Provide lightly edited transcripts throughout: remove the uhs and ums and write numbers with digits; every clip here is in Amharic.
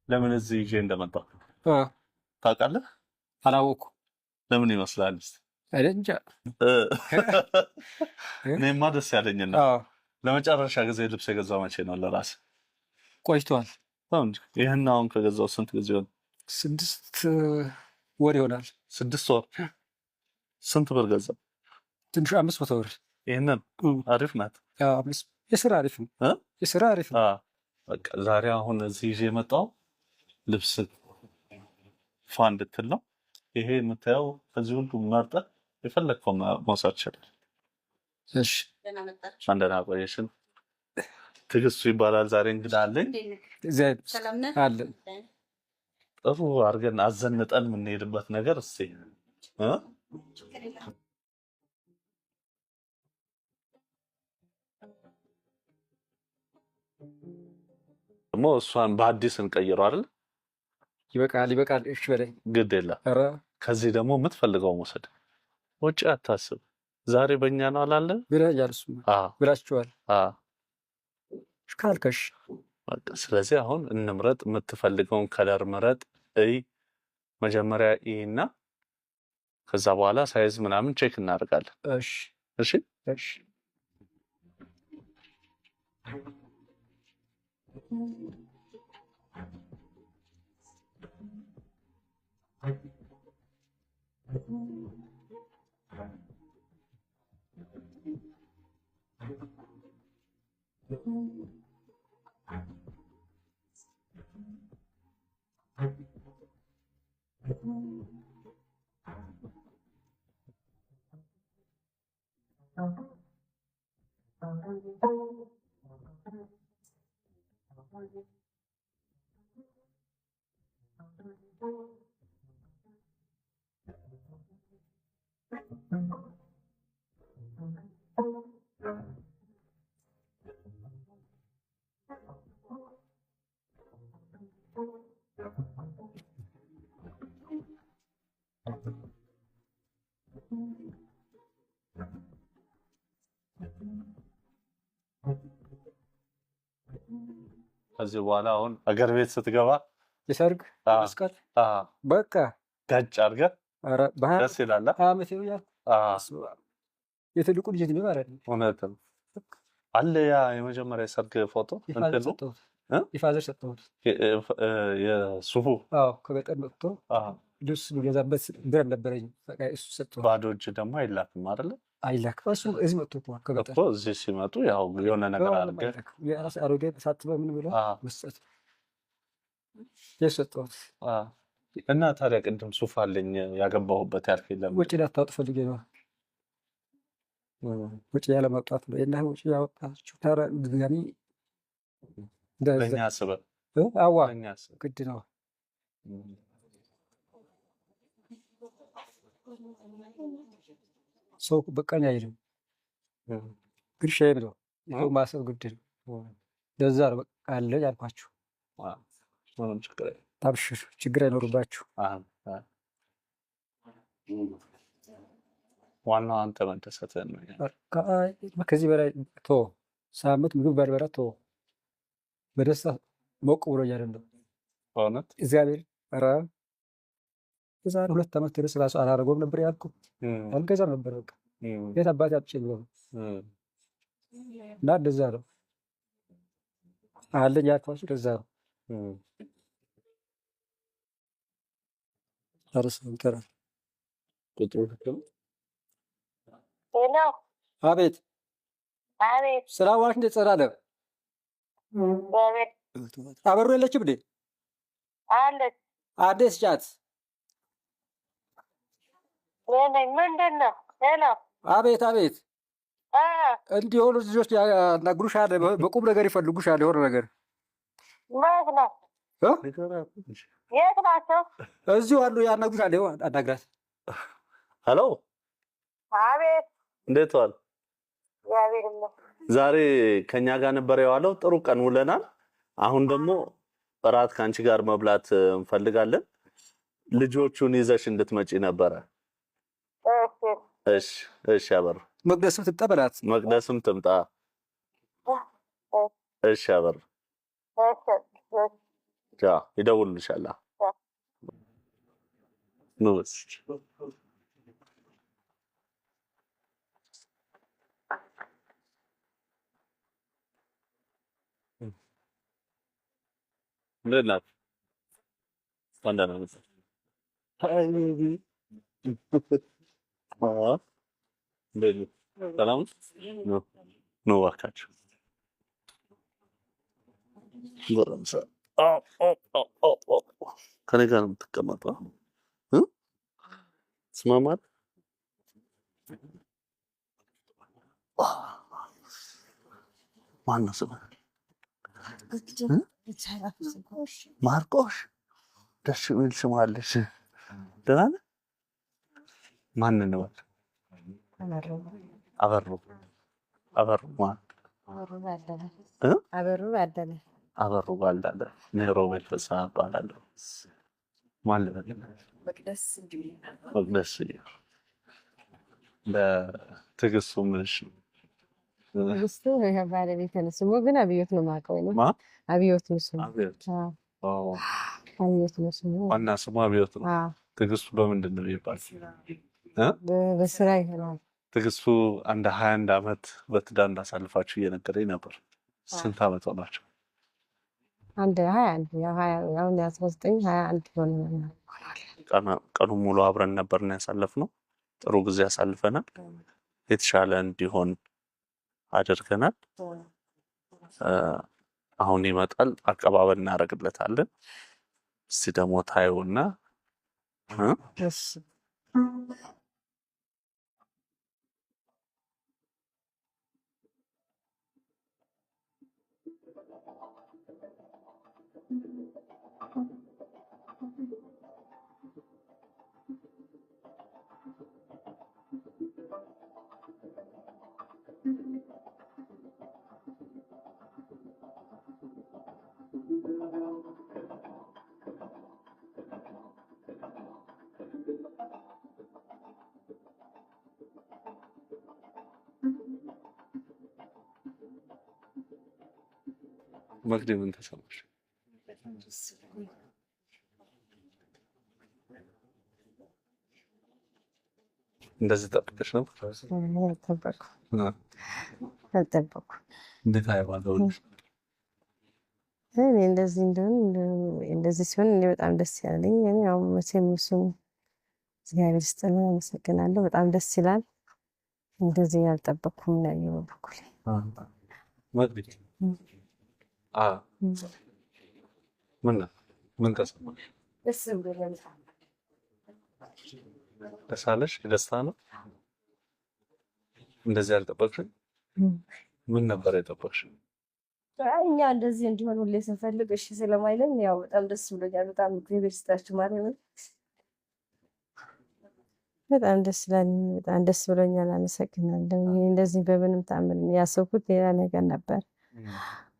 ለምን እዚህ ይዤ እንደመጣሁ ታውቃለህ? አላወኩም። ለምን ይመስላል? እንጃ። እኔማ ደስ ያለኝና ለመጨረሻ ጊዜ ልብስ የገዛው መቼ ነው? ለራስ ቆይቷል። ይህን አሁን ከገዛው ስንት ጊዜ ሆነ? 6 ወር ይሆናል። 6 ወር። ስንት ብር ገዛ? ትንሹ 500 ብር። ይህንን አሪፍ ናት። የስራ አሪፍ ነው። የስራ አሪፍ ነው። በቃ ዛሬ አሁን እዚህ ይዤ የመጣው ልብስ ፋ እንድትል ነው። ይሄ የምታየው ከዚህ ሁሉ መርጠህ የፈለግከው መውሰድ ይችላል። እሺ፣ አንደና ቆየሽን። ትዕግስቱ ይባላል። ዛሬ እንግዳ አለኝ። አለ ጥሩ አድርገን አዘንጠን የምንሄድበት ነገር እስኪ ደግሞ እሷን በአዲስ እንቀይረው አይደል? ይበቃል። እሺ በለኝ። ግድ የለም። ከዚህ ደግሞ የምትፈልገው መውሰድ። ወጪ አታስብ። ዛሬ በእኛ ነው አላለ ብለኛል። እሱማ ብላችኋል ካልከሽ። ስለዚህ አሁን እንምረጥ። የምትፈልገውን ከለር ምረጥ። መጀመሪያ ይሄና ከዛ በኋላ ሳይዝ ምናምን ቼክ እናደርጋለን። እሺ። ከዚህ በኋላ አሁን አገር ቤት ስትገባ የሰርግ መስቀል በቃ ጋጭ አድርገህ ደስ ይላል። አመት ይያል የትልቁ ልጅ ነው ማለት ነው። እውነት ነው አለ። ያ የመጀመሪያ ሰርግ ፎቶ የፋዘር ሰጠሁት። የሱፉ ከገጠር መጥቶ ልብስ የሚገዛበት ብር ነበረኝ። በቃ እሱ ሰጠሁት። ባዶ እጅ ደግሞ አይላክም አይደለ? አይላክም። እሱ እዚህ መጥቶ ከገጠር እኮ እዚህ ሲመጡ ያው የሆነ ነገር አድርገህ የራስ አሮጌ ሳትበ ምን ብሎ መስጠት የሰጠሁት። እና ታዲያ ቅድም ሱፍ አለኝ ያገባሁበት ያልክ የለም? ወጪ ላታወጥ ፈልጌ ነው። ወጪ ያለ ማውጣት ነው። እና ወጪ ያወጣችሁ ታራ ድጋሚ ለኛ አስበህ አዋ ግድ ነው። ሰው በቃኝ አይልም፣ ግን ሸይም ነው። ሰው ማሰብ ግድ ነው። ለዛ ነው በቃ አለ ያልኳችሁ። ታብሽር ችግር አይኖርባችሁ። ዋናው አንተ መደሰትህ ነው። ከዚህ በላይ ቶ ሳምንት ምግብ በርበራ ቶ በደስታ ሞቅ ብሎ እያደለው በእውነት እግዚአብሔር ኧረ የዛሬ 2 ዓመት ድረስ ራሱ አላደረገውም ነበር ያልኩ አልገዛም ነበር። በቃ የት አባቴ አጥቼ ነው እና እንደዛ ነው አለኝ ያልኳችሁ። እንደዛ ነው አረስ እንተራ ቁጥሩ አቤት ስራ ዋሽ እንደ ጸራለ አበሩ የለችም እንዴ? አለች። አዲስ ጫት ምንድን ነው? አቤት እንዲህ የሆኑ ልጆች ያናግሩሻል፣ በቁም ነገር ይፈልጉሻል። የሆነ ነገር ማለት ነው። የት ናቸው? እዚሁ አሉ፣ ያናግሩሻል። ይኸው አናግራት። ሄሎ። አቤት። እንዴት ዋል? ዛሬ ከኛ ጋር ነበር የዋለው። ጥሩ ቀን ውለናል። አሁን ደግሞ እራት ከአንቺ ጋር መብላት እንፈልጋለን። ልጆቹን ይዘሽ እንድትመጪ ነበረ። እሺ አበሩ። መቅደስም ትምጣ በላት። መቅደስም ትምጣ። እሺ አበሩ። ይደውልልሻል። ነው ለናት ወንደና ነው ሰላም ነው ነው ዋካችሁ ጎረምሳ ከኔ ጋር ነው የምትቀመጠው ስማማት ማነው ስምህ? ማርቆሽ ደስ የሚል ስም አለሽ። ደህና ነህ? ማንን ነው? አበሩ ማን? አበሩ ባልዳለ ሮቤል ፍስሀ እባላለሁ። ማን ልበል? መቅደስ በትዕግስቱ ምንሽ ነው? ትዕግስቱ ባለቤቴ ነው። ስሙ ግን አብዮት ነው የማውቀው ነው። አብዮት ነው ስሙ። አብዮት ነው ስሙ። ዋና ስሙ አብዮት ነው። ትዕግስቱ በምንድን ነው የሚባል? በስራ ይሆናል። ትዕግስቱ አንድ 21 ዓመት በትዳር እንዳሳልፋችሁ እየነገረኝ ነበር። ስንት ዓመት ሆናቸው? አንድ 21 ያው 19 21 ሆነ። ቀኑ ሙሉ አብረን ነበርና ያሳለፍነው። ጥሩ ጊዜ ያሳልፈናል። የተሻለ እንዲሆን አድርገናል። አሁን ይመጣል፣ አቀባበል እናደርግለታለን። እስቲ ደግሞ ታዩና መቅዲ ምን ተሰማሽ? እንደዚህ ጠብቀሽ ነው? አልጠበኩም። እንዴት አይባለውልሽ? እኔ እንደዚህ እንደዚህ ሲሆን እኔ በጣም ደስ ያለኝ ያው መቼም እሱም እግዚአብሔር ይስጥልን፣ አመሰግናለሁ። በጣም ደስ ይላል። እንደዚህ ያልጠበኩም ነው የበኩል መቅዲ ምን ተሰማሽ? ደስ ብሎኛል። ደስ አለሽ? የደስታ ነው? እንደዚህ ያልጠበቅሽኝ? ምን ነበር የጠበቅሽኝ? እኛ እንደዚህ እንዲሆን ሁሌ ስንፈልግ እሺ ስለማይለን ያው በጣም ደስ ብሎኛል። በጣም እግዚአብሔር ይስጣችሁ ማለት ነው። በጣም ደስ ይላል። በጣም ደስ ብሎኛል። አመሰግናለሁ። እንደዚህ በምንም ተአምር ያሰብኩት ሌላ ነገር ነበር።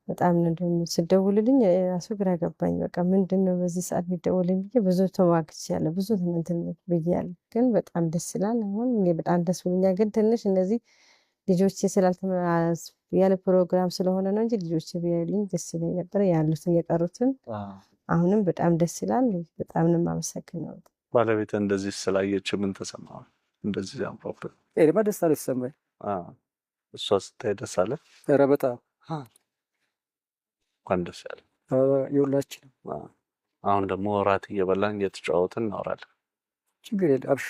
በጣም እንደም ስደውልልኝ ራሱ ግራ ገባኝ። በቃ ምንድነው በዚህ ሰዓት የሚደውልልኝ ብዬ ብዙ ተዋግቻለሁ፣ ብዙ እንትን ብያለሁ። ግን በጣም ደስ ይላል። አሁን እኔ በጣም ደስ ብሎኛል። ግን ትንሽ እነዚህ ልጆቼ ስላልተመለሱ ያለ ፕሮግራም ስለሆነ ነው እንጂ ልጆቼ ቢያዩልኝ ደስ ይለኝ ነበር። ያሉትን የቀሩትን አሁንም በጣም ደስ ይላል። በጣም ነው የማመሰግነው። ባለቤት እንደዚህ ስላየች ምን ተሰማው? እንደዚህ ያምሮፍ ኤሪማ ደስታ ነው የተሰማኝ። እሷ ስታይ ደስ አለ። ኧረ በጣም እንኳን ደስ ያለ የሁላችንም። አሁን ደግሞ እራት እየበላን እየተጫወትን እናወራለን። ችግር የለም አብሽ